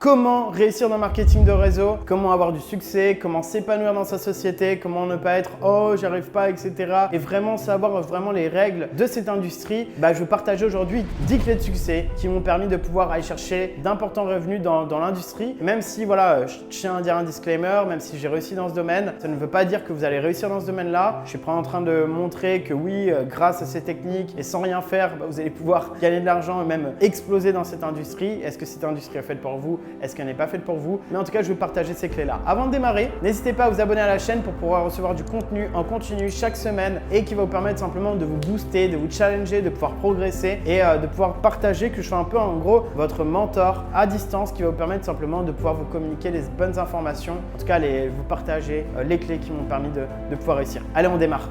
Comment réussir dans le marketing de réseau, comment avoir du succès, comment s'épanouir dans sa société, comment ne pas être « oh, j'y arrive pas », etc. Et vraiment savoir vraiment les règles de cette industrie. Je vais partager aujourd'hui 10 clés de succès qui m'ont permis de pouvoir aller chercher d'importants revenus dans l'industrie. Même si, voilà, je tiens à dire un disclaimer, même si j'ai réussi dans ce domaine, ça ne veut pas dire que vous allez réussir dans ce domaine-là. Je suis pas en train de montrer que oui, grâce à ces techniques et sans rien faire, vous allez pouvoir gagner de l'argent et même exploser dans cette industrie. Est-ce que cette industrie est faite pour vous ? Est-ce qu'elle n'est pas faite pour vous? Mais en tout cas, je vais partager ces clés-là. Avant de démarrer, n'hésitez pas à vous abonner à la chaîne pour pouvoir recevoir du contenu en continu chaque semaine et qui va vous permettre simplement de vous booster, de vous challenger, de pouvoir progresser et de pouvoir partager, que je sois un peu en gros votre mentor à distance qui va vous permettre simplement de pouvoir vous communiquer les bonnes informations, en tout cas vous partager les clés qui m'ont permis de pouvoir réussir. Allez, on démarre.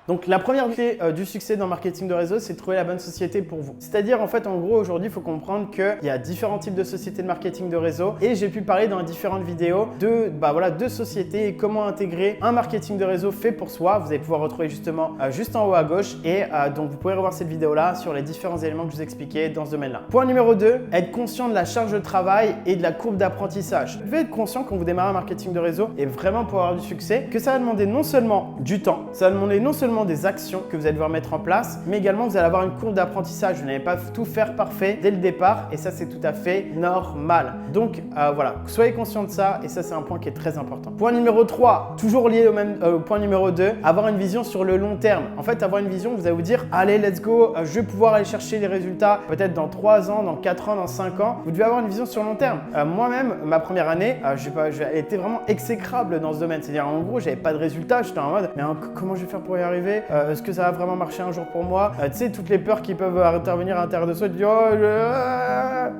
Donc la première clé du succès dans le marketing de réseau, c'est de trouver la bonne société pour vous. C'est-à-dire en fait en gros aujourd'hui, il faut comprendre qu'il y a différents types de sociétés de marketing de réseau et j'ai pu parler dans les différentes vidéos de sociétés et comment intégrer un marketing de réseau fait pour soi. Vous allez pouvoir retrouver justement juste en haut à gauche et donc vous pouvez revoir cette vidéo-là sur les différents éléments que je vous expliquais dans ce domaine-là. Point numéro 2, être conscient de la charge de travail et de la courbe d'apprentissage. Vous devez être conscient quand vous démarrez un marketing de réseau et vraiment pour avoir du succès que ça va demander non seulement du temps, ça va demander non seulement des actions que vous allez devoir mettre en place, mais également vous allez avoir une courbe d'apprentissage. Vous n'allez pas tout faire parfait dès le départ et ça c'est tout à fait normal. Donc voilà, soyez conscient de ça et ça c'est un point qui est très important. Point numéro 3, toujours lié au point numéro 2, avoir une vision sur le long terme. En fait, avoir une vision, vous allez vous dire allez, let's go, je vais pouvoir aller chercher les résultats peut-être dans 3 ans, dans 4 ans, dans 5 ans. Vous devez avoir une vision sur le long terme. Moi-même, ma première année, j'ai été vraiment exécrable dans ce domaine. C'est-à-dire en gros, j'avais pas de résultats, j'étais en mode mais comment je vais faire pour y arriver? Est-ce que ça va vraiment marcher un jour pour moi? Tu sais, toutes les peurs qui peuvent intervenir à l'intérieur de soi, tu dis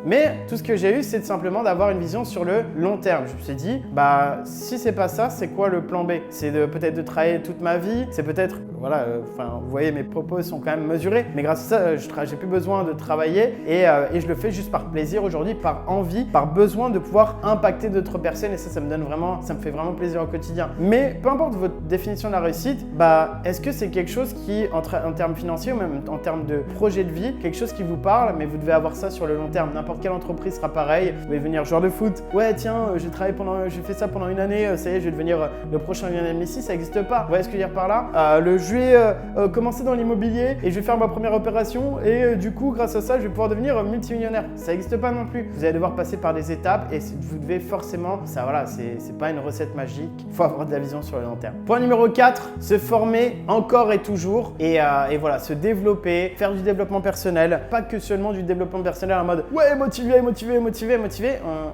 Mais tout ce que j'ai eu, c'est simplement d'avoir une vision sur le long terme. Je me suis dit, si c'est pas ça, c'est quoi le plan B? C'est peut-être de travailler toute ma vie, c'est peut-être, voilà, vous voyez, mes propos sont quand même mesurés, mais grâce à ça, j'ai plus besoin de travailler et je le fais juste par plaisir aujourd'hui, par envie, par besoin de pouvoir impacter d'autres personnes et ça me fait vraiment plaisir au quotidien. Mais peu importe votre définition de la réussite, est-ce que c'est quelque chose qui, en termes financiers ou même en termes de projet de vie, quelque chose qui vous parle, mais vous devez avoir ça sur le long terme. N'importe quelle entreprise sera pareil. Vous pouvez venir joueur de foot. Ouais, tiens, j'ai fait ça pendant une année, ça y est, je vais devenir le prochain Lionel Messi, ça n'existe pas. Vous voyez ce que je veux dire par là? Je vais commencer dans l'immobilier et je vais faire ma première opération et du coup, grâce à ça, je vais pouvoir devenir multimillionnaire. Ça n'existe pas non plus. Vous allez devoir passer par des étapes et vous devez forcément, ça voilà, c'est pas une recette magique. Il faut avoir de la vision sur le long terme. Point numéro 4, se former encore et toujours et voilà, se développer, faire du développement personnel, pas que seulement du développement personnel en mode ouais, motivé,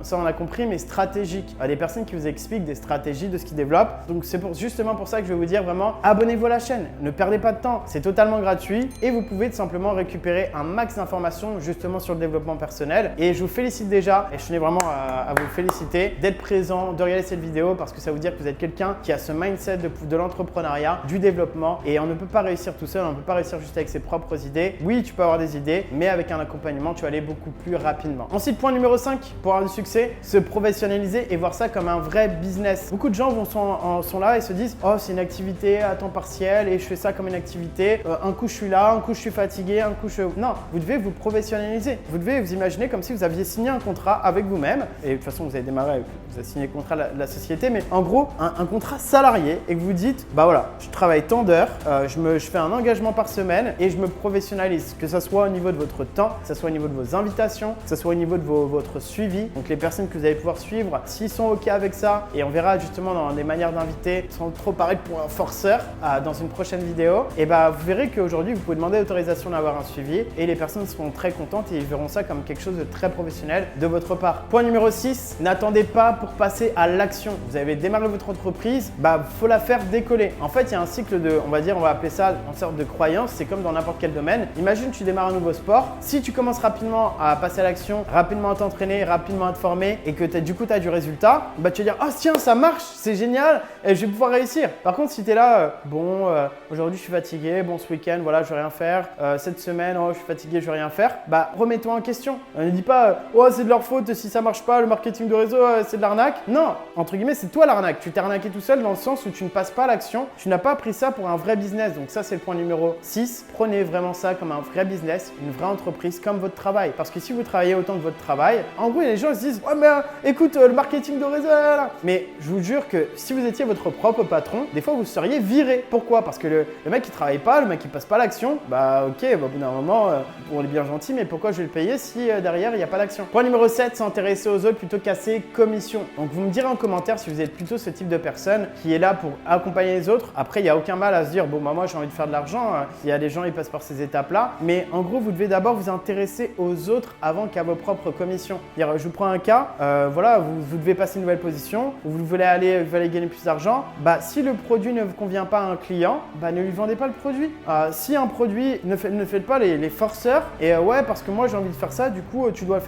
ça on a compris, mais stratégique. Des personnes qui vous expliquent des stratégies de ce qu'ils développent. Donc c'est justement pour ça que je vais vous dire vraiment, abonnez-vous à la chaîne, ne perdez pas de temps, c'est totalement gratuit et vous pouvez tout simplement récupérer un max d'informations justement sur le développement personnel. Et je vous félicite déjà et je tenais vraiment à vous féliciter d'être présent, de regarder cette vidéo parce que ça veut dire que vous êtes quelqu'un qui a ce mindset de l'entrepreneuriat, du développement et on ne peut pas réussir tout seul, on ne peut pas réussir juste avec ses propres idées. Oui, tu peux avoir des idées, mais avec un accompagnement, tu vas aller beaucoup plus rapidement. Ensuite, point numéro 5, pour avoir du succès, se professionnaliser et voir ça comme un vrai business. Beaucoup de gens sont là et se disent « Oh, c'est une activité à temps partiel et je fais ça comme une activité. Un coup, je suis là, un coup, je suis fatigué, un coup, je… » Non, vous devez vous professionnaliser. Vous devez vous imaginer comme si vous aviez signé un contrat avec vous-même. Et de toute façon, vous avez démarré, vous avez signé le contrat de la société, mais en gros, un contrat salarié et que vous dites « Bah voilà, je travaille tant d'heures, je fais un engagement par semaine et je me professionnalise, que ce soit au niveau de votre temps, que ce soit au niveau de vos invitations, que ce soit au niveau de votre suivi. Donc les personnes que vous allez pouvoir suivre, s'ils sont OK avec ça, et on verra justement dans des manières d'inviter sans trop paraître pour un forceur dans une prochaine vidéo, et vous verrez qu'aujourd'hui vous pouvez demander l'autorisation d'avoir un suivi et les personnes seront très contentes et ils verront ça comme quelque chose de très professionnel de votre part. Point numéro 6, n'attendez pas pour passer à l'action. Vous avez démarré votre entreprise, faut la faire décoller. En fait, il y a un cycle de, on va appeler ça une sorte de croyance, c'est comme dans n'importe quel domaine. Imagine tu démarres un nouveau sport, si tu commences rapidement à passer passer à l'action, rapidement à t'entraîner, rapidement à te former et que du coup tu as du résultat, bah tu vas dire « Ah tiens, ça marche, c'est génial et je vais pouvoir réussir ». Par contre, si tu es là, aujourd'hui je suis fatigué, bon ce week-end, voilà, je vais rien faire, cette semaine, oh je suis fatigué, je vais rien faire, bah remets-toi en question. Ne dis pas « Oh c'est de leur faute si ça marche pas, le marketing de réseau c'est de l'arnaque ». Non, entre guillemets, c'est toi l'arnaque. Tu t'es arnaqué tout seul dans le sens où tu ne passes pas à l'action, tu n'as pas pris ça pour un vrai business. Donc ça c'est le point numéro 6. Prenez vraiment ça comme un vrai business, une vraie entreprise comme votre travail. Parce que si vous travaillez autant que votre travail, en gros les gens se disent « Ouais mais écoute, le marketing de réseau, là. » Mais je vous jure que si vous étiez votre propre patron, des fois vous seriez viré. Pourquoi? Parce que le mec qui travaille pas, le mec qui passe pas à l'action, bah ok, au bout d'un moment, on est bien gentil, mais pourquoi je vais le payer si derrière il n'y a pas d'action? Point numéro 7, s'intéresser aux autres plutôt qu'à ses commissions. Donc vous me direz en commentaire si vous êtes plutôt ce type de personne qui est là pour accompagner les autres. Après, il n'y a aucun mal à se dire, bon bah moi j'ai envie de faire de l'argent, il y a des gens qui passent par ces étapes-là. Mais en gros, vous devez d'abord vous intéresser aux autres avant qu'à vos propres commissions. Je vous prends un cas, voilà, vous devez passer une nouvelle position, vous voulez gagner plus d'argent. Bah, si le produit ne vous convient pas à un client, bah, ne lui vendez pas le produit. Si un produit, ne faites pas les forceurs et ouais, parce que moi j'ai envie de faire ça, du coup tu dois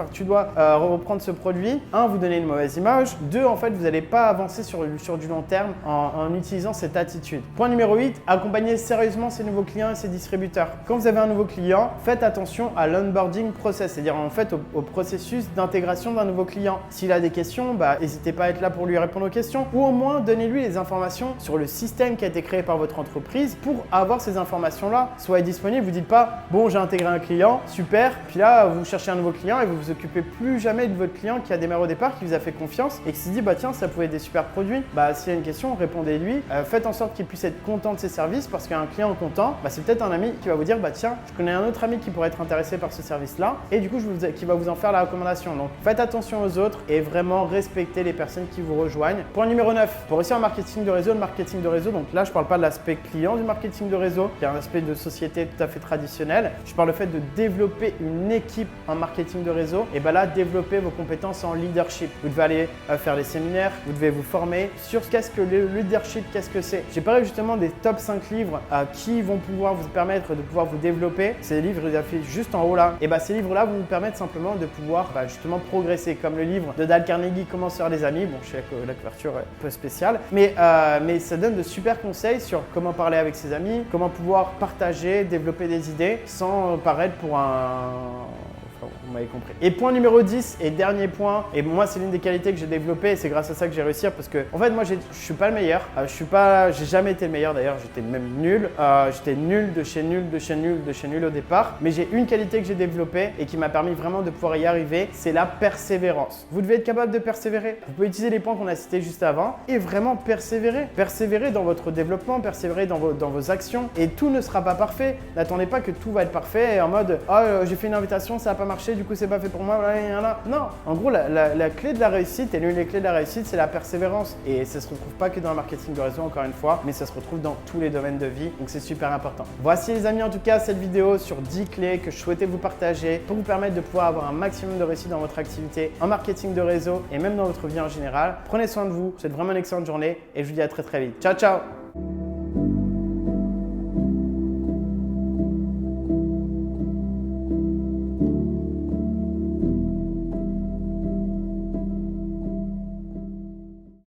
reprendre ce produit. Un, vous donnez une mauvaise image. Deux, en fait, vous n'allez pas avancer sur du long terme en utilisant cette attitude. Point numéro 8, accompagnez sérieusement ses nouveaux clients et ses distributeurs. Quand vous avez un nouveau client, faites attention à l'onboarding process, c'est-à-dire en fait au processus d'intégration d'un nouveau client. S'il a des questions, bah, n'hésitez pas à être là pour lui répondre aux questions ou au moins donnez-lui les informations sur le système qui a été créé par votre entreprise pour avoir ces informations-là. Soyez disponible, vous dites pas bon, j'ai intégré un client, super, puis là vous cherchez un nouveau client et vous vous occupez plus jamais de votre client qui a démarré au départ, qui vous a fait confiance et qui s'est dit bah tiens, ça pouvait être des super produits. Bah s'il y a une question, répondez-lui, faites en sorte qu'il puisse être content de ses services parce qu'un client content, bah, c'est peut-être un ami qui va vous dire bah tiens, je connais un autre ami qui pourrait être intéressé par ce service-là et du coup qui va vous en faire la recommandation. Donc faites attention aux autres et vraiment respectez les personnes qui vous rejoignent. Point numéro 9, pour réussir en marketing de réseau, le marketing de réseau, donc là je parle pas de l'aspect client du marketing de réseau, qui est un aspect de société tout à fait traditionnel. Je parle du fait de développer une équipe en marketing de réseau et bah là développer vos compétences en leadership. Vous devez aller faire des séminaires, vous devez vous former sur qu'est-ce que le leadership, qu'est-ce que c'est. J'ai parlé justement des top 5 livres qui vont pouvoir vous permettre de pouvoir vous développer. Ces livres, ils affichent juste en haut là. Et bah ces livres-là vont vous permettre simplement de pouvoir justement progresser. Comme le livre de Dale Carnegie, Comment se faire des amis. Bon, je sais que la couverture est un peu spéciale, mais ça donne de super conseils sur comment parler avec ses amis, comment pouvoir partager, développer des idées sans paraître pour un... Vous m'avez compris. Et point numéro 10 et dernier point, et moi c'est l'une des qualités que j'ai développées et c'est grâce à ça que j'ai réussi parce que en fait moi je suis pas le meilleur, j'ai jamais été le meilleur d'ailleurs, j'étais même nul, j'étais nul de chez nul, de chez nul, de chez nul au départ, mais j'ai une qualité que j'ai développée et qui m'a permis vraiment de pouvoir y arriver, c'est la persévérance. Vous devez être capable de persévérer. Vous pouvez utiliser les points qu'on a cités juste avant et vraiment persévérer. Persévérer dans votre développement, persévérer dans vos actions et tout ne sera pas parfait. N'attendez pas que tout va être parfait et en mode j'ai fait une invitation, ça n'a pas marché, du coup c'est pas fait pour moi, non. En gros, la clé de la réussite et l'une des clés de la réussite, c'est la persévérance. Et ça se retrouve pas que dans le marketing de réseau, encore une fois, mais ça se retrouve dans tous les domaines de vie. Donc c'est super important. Voici les amis, en tout cas, cette vidéo sur 10 clés que je souhaitais vous partager pour vous permettre de pouvoir avoir un maximum de réussite dans votre activité en marketing de réseau et même dans votre vie en général. Prenez soin de vous, je vous souhaite vraiment une excellente journée et je vous dis à très très vite. Ciao, ciao!